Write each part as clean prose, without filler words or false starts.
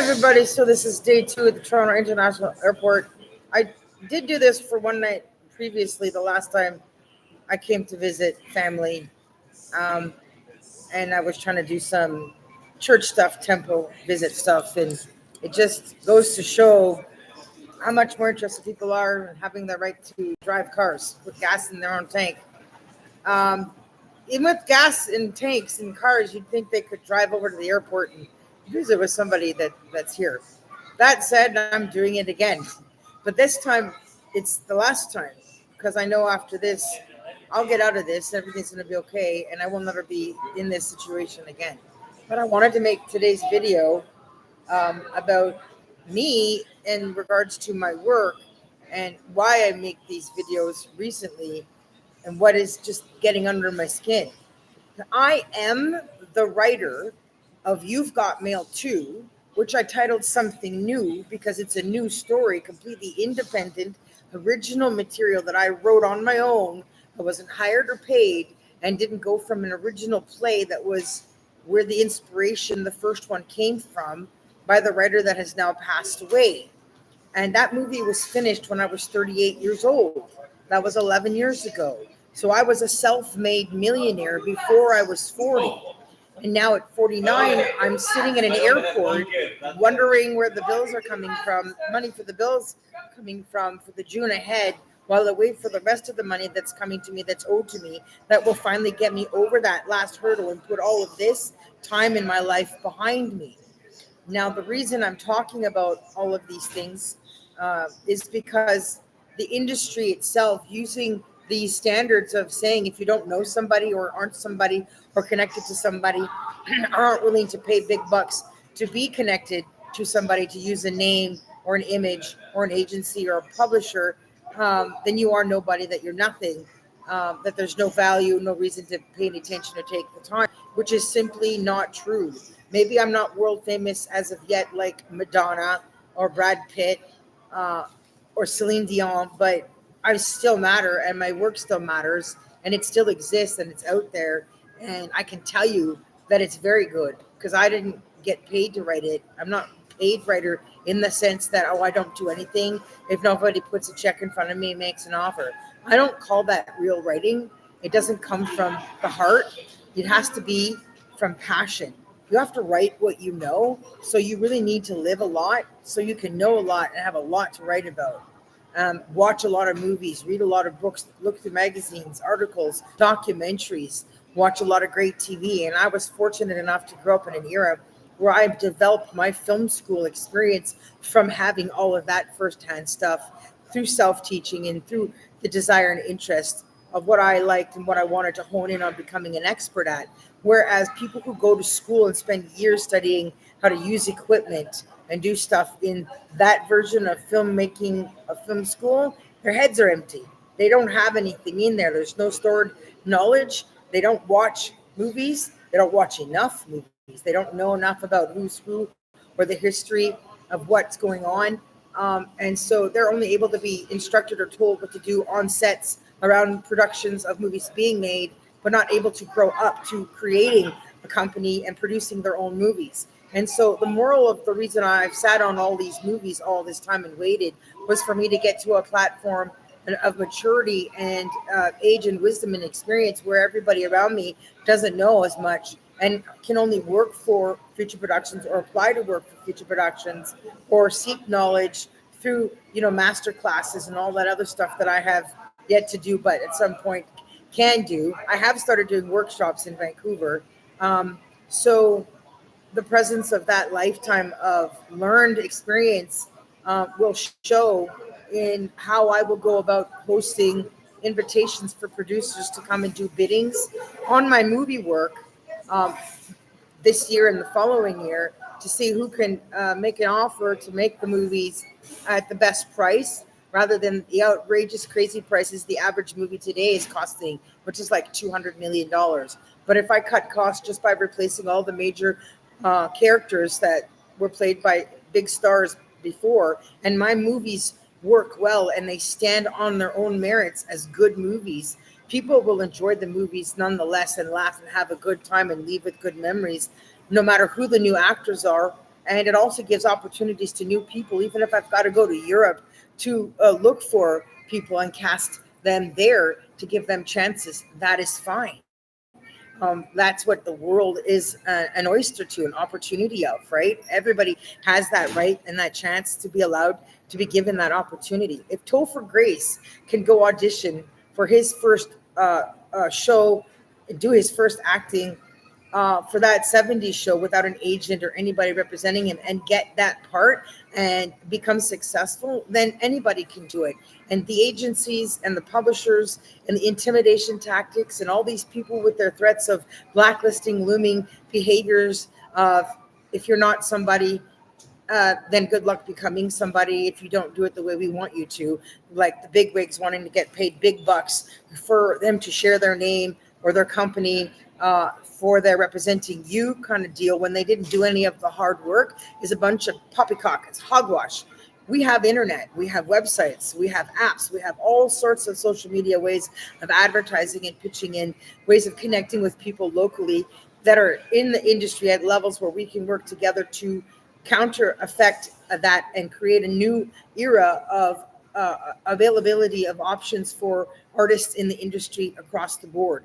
everybody. So this is day 2 at the Toronto International Airport. I did do this for one night previously, the last time I came to visit family. And I was trying to do some church stuff, temple visit stuff. And it just goes to show how much more interested people are in having the right to drive cars with gas in their own tank. Even with gas in tanks in cars, you'd think they could drive over to the airport and visit with somebody that's here. That said, I'm doing it again. But this time, it's the last time. Because I know after this, I'll get out of this, everything's going to be okay, and I will never be in this situation again. But I wanted to make today's video about me in regards to my work and why I make these videos recently and what is just getting under my skin. I am the writer of You've Got Mail 2, which I titled Something New because it's a new story, completely independent, original material that I wrote on my own. I wasn't hired or paid and didn't go from an original play that was where the inspiration, the first one, came from by the writer that has now passed away. And that movie was finished when I was 38 years old. That was 11 years ago. So I was a self-made millionaire before I was 40. And now at 49, I'm sitting in an airport wondering where the bills are coming from, money for the bills coming from for the June ahead, while I wait for the rest of the money that's coming to me, that's owed to me, that will finally get me over that last hurdle and put all of this time in my life behind me. Now, the reason I'm talking about all of these things is because the industry itself, using these standards of saying if you don't know somebody or aren't somebody or connected to somebody, aren't willing to pay big bucks to be connected to somebody, to use a name or an image or an agency or a publisher, then you are nobody, that you're nothing, that there's no value, no reason to pay any attention or take the time, which is simply not true. Maybe I'm not world famous as of yet like Madonna or Brad Pitt or Celine Dion, but I still matter and my work still matters and it still exists and it's out there. And I can tell you that it's very good because I didn't get paid to write it. I'm not a paid writer in the sense that, I don't do anything. If nobody puts a check in front of me and makes an offer, I don't call that real writing. It doesn't come from the heart. It has to be from passion. You have to write what you know. So you really need to live a lot so you can know a lot and have a lot to write about. Watch a lot of movies, read a lot of books, look through magazines, articles, documentaries, watch a lot of great TV. And I was fortunate enough to grow up in an era where I developed my film school experience from having all of that firsthand stuff through self-teaching and through the desire and interest of what I liked and what I wanted to hone in on becoming an expert at. Whereas people who go to school and spend years studying how to use equipment and do stuff in that version of filmmaking, of film school, their heads are empty. They don't have anything in there. There's no stored knowledge. They don't watch movies. They don't watch enough movies. They don't know enough about who's who or the history of what's going on. And so they're only able to be instructed or told what to do on sets around productions of movies being made, but not able to grow up to creating a company and producing their own movies. And so the moral of the reason I've sat on all these movies all this time and waited was for me to get to a platform of maturity and age and wisdom and experience where everybody around me doesn't know as much and can only work for future productions or apply to work for future productions or seek knowledge through, master classes and all that other stuff that I have yet to do, but at some point can do. I have started doing workshops in Vancouver. So the presence of that lifetime of learned experience will show in how I will go about hosting invitations for producers to come and do biddings on my movie work this year and the following year to see who can make an offer to make the movies at the best price rather than the outrageous, crazy prices the average movie today is costing, which is like $200 million. But if I cut costs just by replacing all the major characters that were played by big stars before, and my movies work well and they stand on their own merits as good movies, people will enjoy the movies nonetheless and laugh and have a good time and leave with good memories, no matter who the new actors are And it also gives opportunities to new people, even if I've got to go to Europe to look for people and cast them there to give them chances. That is fine. That's what the world is an oyster to, an opportunity of, right? Everybody has that right and that chance to be allowed to be given that opportunity. If Topher Grace can go audition for his first show, do his first acting for that 70s show without an agent or anybody representing him and get that part and become successful, then anybody can do it. And the agencies and the publishers and the intimidation tactics and all these people with their threats of blacklisting, looming behaviors of, if you're not somebody, then good luck becoming somebody if you don't do it the way we want you to. Like the big wigs wanting to get paid big bucks for them to share their name or their company for their representing you kind of deal, when they didn't do any of the hard work, is a bunch of poppycock. It's hogwash. We have internet, we have websites, we have apps, we have all sorts of social media ways of advertising and pitching in, ways of connecting with people locally that are in the industry at levels where we can work together to counter effect that and create a new era of availability of options for artists in the industry across the board.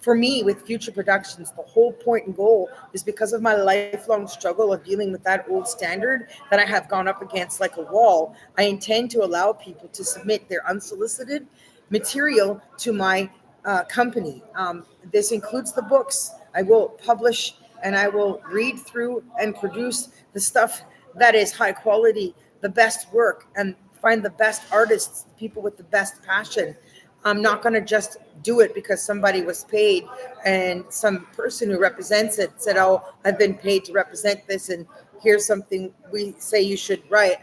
For me, with future productions, the whole point and goal is, because of my lifelong struggle of dealing with that old standard that I have gone up against like a wall, I intend to allow people to submit their unsolicited material to my company. This includes the books. I will publish and I will read through and produce the stuff that is high quality, the best work, and find the best artists, people with the best passion. I'm not going to just do it because somebody was paid and some person who represents it said, oh, I've been paid to represent this, and here's something we say you should write,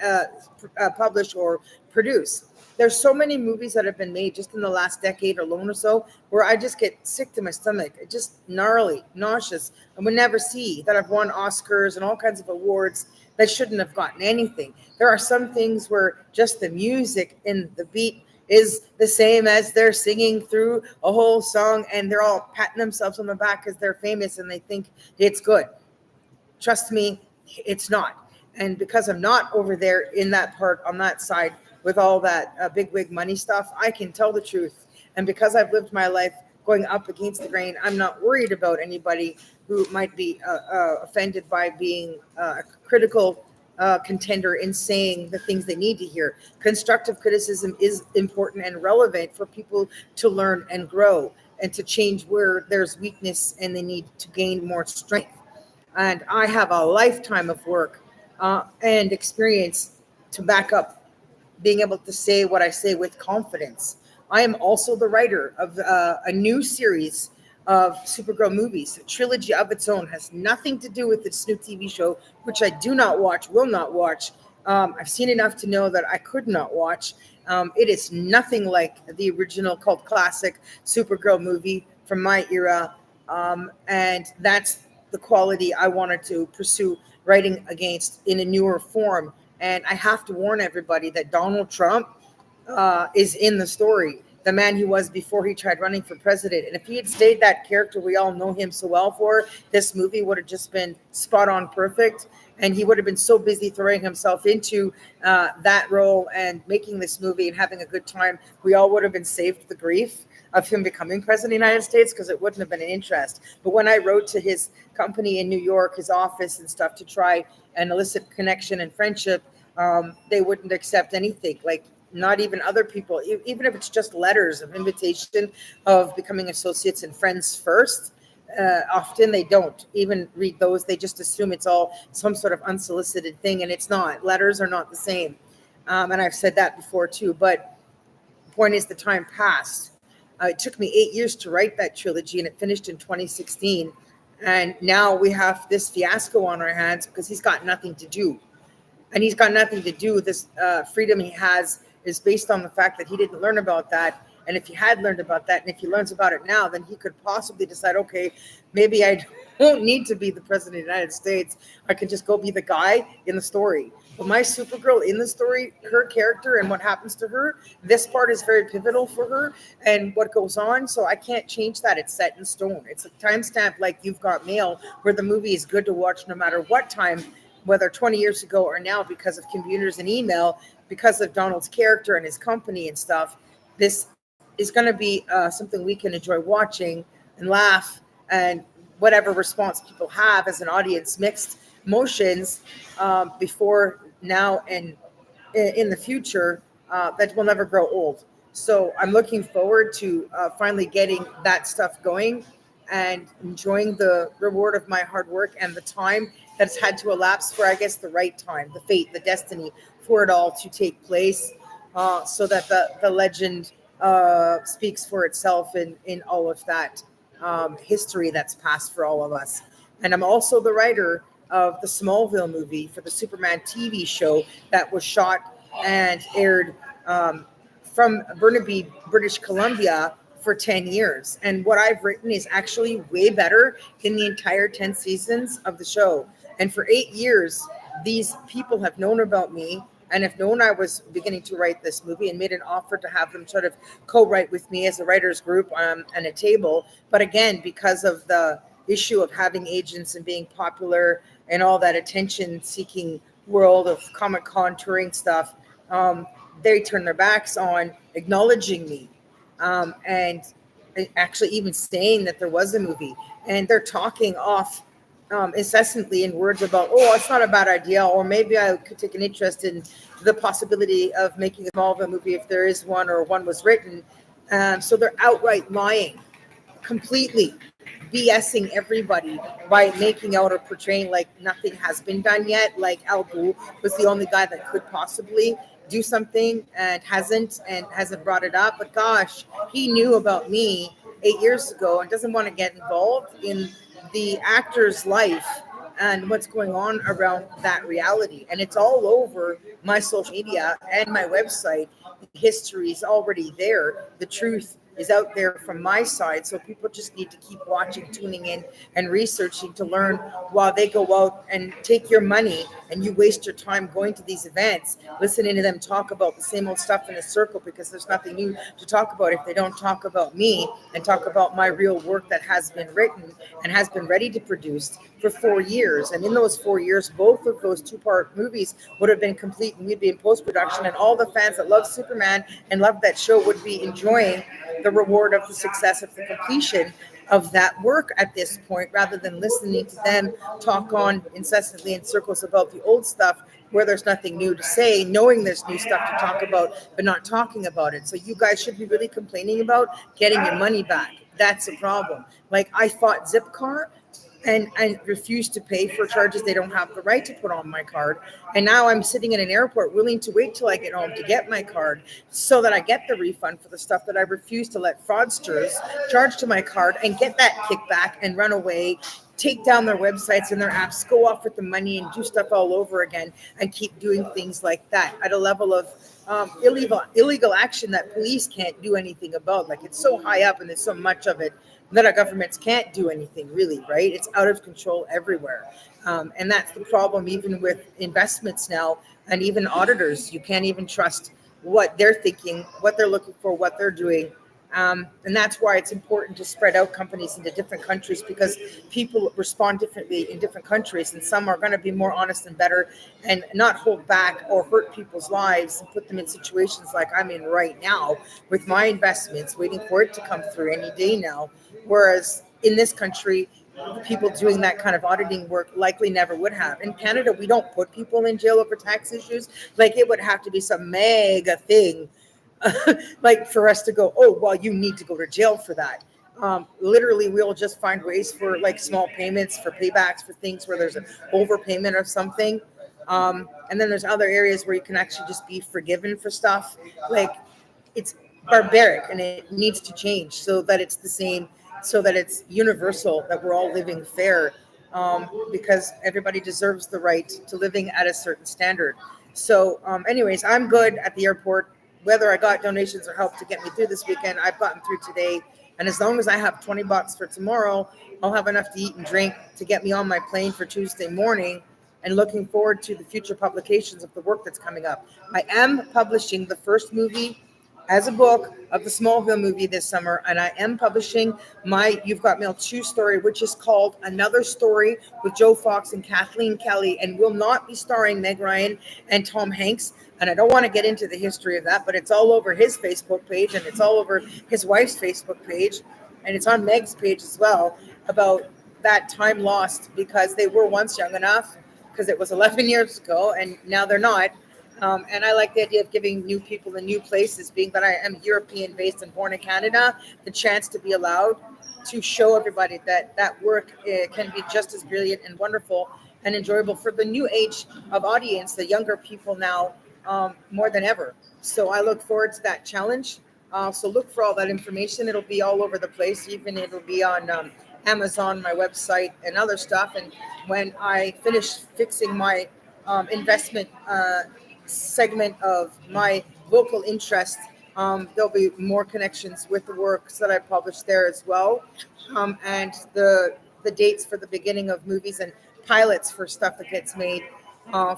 publish or produce. There's so many movies that have been made just in the last decade alone or so where I just get sick to my stomach. It's just gnarly, nauseous. I would never see that I've won Oscars and all kinds of awards that shouldn't have gotten anything. There are some things where just the music and the beat is the same as they're singing through a whole song and they're all patting themselves on the back because they're famous and they think it's good. Trust me, it's not. And because I'm not over there in that part on that side with all that big wig money stuff, I can tell the truth. And because I've lived my life going up against the grain, I'm not worried about anybody who might be offended by being critical contender in saying the things they need to hear. Constructive criticism is important and relevant for people to learn and grow and to change where there's weakness and they need to gain more strength. And I have a lifetime of work and experience to back up being able to say what I say with confidence. I am also the writer of a new series of Supergirl movies. A trilogy of its own, has nothing to do with its new TV show, which I do not watch, will not watch. I've seen enough to know that I could not watch. It is nothing like the original cult classic Supergirl movie from my era. And that's the quality I wanted to pursue writing against in a newer form. And I have to warn everybody that Donald Trump is in the story, the man he was before he tried running for president. And if he had stayed that character we all know him so well for, this movie would have just been spot on perfect. And he would have been so busy throwing himself into that role and making this movie and having a good time, we all would have been saved the grief of him becoming president of the United States, because it wouldn't have been an interest. But when I wrote to his company in New York, his office and stuff, to try and elicit connection and friendship, they wouldn't accept anything. Like, not even other people, even if it's just letters of invitation of becoming associates and friends first. Often they don't even read those. They just assume it's all some sort of unsolicited thing, and it's not. Letters are not the same. And I've said that before too. But the point is, the time passed. It took me 8 years to write that trilogy, and it finished in 2016. And now we have this fiasco on our hands because he's got nothing to do. And he's got nothing to do with this freedom he has is based on the fact that he didn't learn about that. And if he had learned about that, and if he learns about it now, then he could possibly decide, okay, maybe I don't need to be the president of the United States. I can just go be the guy in the story. But my Supergirl in the story, her character and what happens to her, this part is very pivotal for her and what goes on. So I can't change that. It's set in stone. It's a timestamp like You've Got Mail, where the movie is good to watch no matter what time whether 20 years ago or now, because of computers and email, because of Donald's character and his company and stuff. This is going to be something we can enjoy watching and laugh, and whatever response people have as an audience, mixed emotions, before now and in the future, that will never grow old. So I'm looking forward to finally getting that stuff going and enjoying the reward of my hard work and the time that's had to elapse for, I guess, the right time, the fate, the destiny for it all to take place, so that the legend speaks for itself in all of that history that's passed for all of us. And I'm also the writer of the Smallville movie for the Superman TV show that was shot and aired from Burnaby, British Columbia for 10 years. And what I've written is actually way better than the entire 10 seasons of the show. And for 8 years, these people have known about me and have known I was beginning to write this movie and made an offer to have them sort of co-write with me as a writers group and a table. But again, because of the issue of having agents and being popular and all that attention-seeking world of Comic-Con touring stuff, they turn their backs on acknowledging me, and actually even saying that there was a movie. And they're talking off incessantly in words about, oh, it's not a bad idea, or maybe I could take an interest in the possibility of making a Smallville movie if there is one or one was written. So they're outright lying, completely BSing everybody by making out or portraying like nothing has been done yet. Like Al Ghul was the only guy that could possibly do something and hasn't brought it up. But gosh, he knew about me 8 years ago and doesn't want to get involved in the actor's life and what's going on around that reality. And it's all over my social media and my website. History is already there. The truth is out there from my side. So people just need to keep watching, tuning in, and researching to learn, while they go out and take your money and you waste your time going to these events, listening to them talk about the same old stuff in a circle, because there's nothing new to talk about if they don't talk about me and talk about my real work that has been written and has been ready to produce for 4 years. And in those 4 years, both of those two-part movies would have been complete and we'd be in post-production, and all the fans that love Superman and love that show would be enjoying the reward of the success of the completion of that work at this point, rather than listening to them talk on incessantly in circles about the old stuff where there's nothing new to say, knowing there's new stuff to talk about, but not talking about it. So you guys should be really complaining about getting your money back. That's a problem. Like, I fought Zipcar and refused to pay for charges they don't have the right to put on my card. And now I'm sitting in an airport willing to wait till I get home to get my card so that I get the refund for the stuff that I refuse to let fraudsters charge to my card and get that kickback and run away, take down their websites and their apps, go off with the money and do stuff all over again and keep doing things like that at a level of illegal action that police can't do anything about. Like, it's so high up and there's so much of it that our governments can't do anything really, right? It's out of control everywhere. And that's the problem, even with investments now, and even auditors. You can't even trust what they're thinking, what they're looking for, what they're doing. And that's why it's important to spread out companies into different countries, because people respond differently in different countries, and some are going to be more honest and better and not hold back or hurt people's lives and put them in situations like I'm in right now with my investments, waiting for it to come through any day now. Whereas in this country, people doing that kind of auditing work likely never would have. In Canada, we don't put people in jail over tax issues. Like, it would have to be some mega thing like for us to go, oh, well, you need to go to jail for that. Literally, we'll just find ways for like small payments, for paybacks, for things where there's an overpayment of something. And then there's other areas where you can actually just be forgiven for stuff. Like, it's barbaric and it needs to change so that it's the same, so that it's universal, that we're all living fair, because everybody deserves the right to living at a certain standard. So anyways, I'm good at the airport. Whether I got donations or help to get me through this weekend, I've gotten through today. And as long as I have $20 for tomorrow, I'll have enough to eat and drink to get me on my plane for Tuesday morning, and looking forward to the future publications of the work that's coming up. I am publishing the first movie as a book of the Smallville movie this summer, and I am publishing my You've Got Mail 2 story, which is called Another Story with Joe Fox and Kathleen Kelly, and will not be starring Meg Ryan and Tom Hanks. And I don't want to get into the history of that, but it's all over his Facebook page, and it's all over his wife's Facebook page, and it's on Meg's page as well, about that time lost because they were once young enough, because it was 11 years ago, and now they're not. And I like the idea of giving new people in new places, being that I am European based and born in Canada, the chance to be allowed to show everybody that that work can be just as brilliant and wonderful and enjoyable for the new age of audience, the younger people now, more than ever. So I look forward to that challenge. So look for all that information. It'll be all over the place. Even it'll be on Amazon, my website, and other stuff. And when I finish fixing my investment segment of my local interest, there'll be more connections with the works that I publish there as well, and the dates for the beginning of movies and pilots for stuff that gets made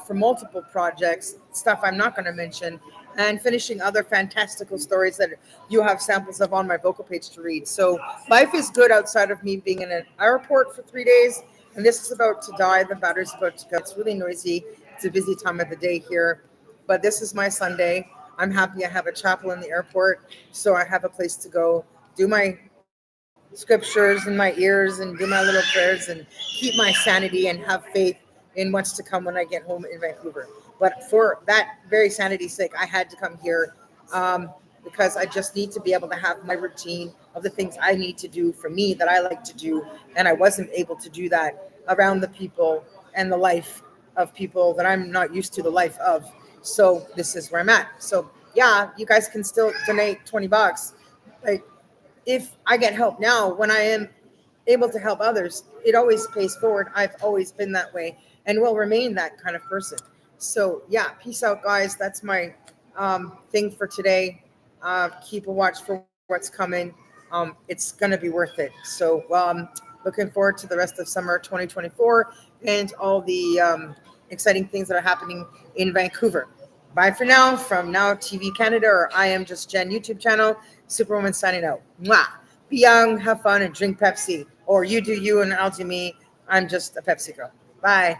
for multiple projects, stuff I'm not going to mention, and finishing other fantastical stories that you have samples of on my vocal page to read. So life is good outside of me being in an airport for 3 days, and this is about to die. The battery's about to go. It's really noisy. It's a busy time of the day here, but this is my Sunday. I'm happy I have a chapel in the airport, so I have a place to go do my scriptures in my ears and do my little prayers and keep my sanity and have faith in what's to come when I get home in Vancouver. But for that very sanity's sake, I had to come here, because I just need to be able to have my routine of the things I need to do for me that I like to do. And I wasn't able to do that around the people and the life of people that I'm not used to the life of. So this is where I'm at. So yeah, you guys can still donate $20. Like, if I get help now, when I am able to help others, it always pays forward. I've always been that way and will remain that kind of person. So yeah, peace out, guys. That's my thing for today. Keep a watch for what's coming. It's going to be worth it. So looking forward to the rest of summer 2024 and all the exciting things that are happening in Vancouver. Bye for now from Now TV Canada, or I Am Just Jen YouTube channel. Superwoman signing out. Mwah. Be young, have fun, and drink Pepsi. Or you do you and I'll do me. I'm just a Pepsi girl. Bye.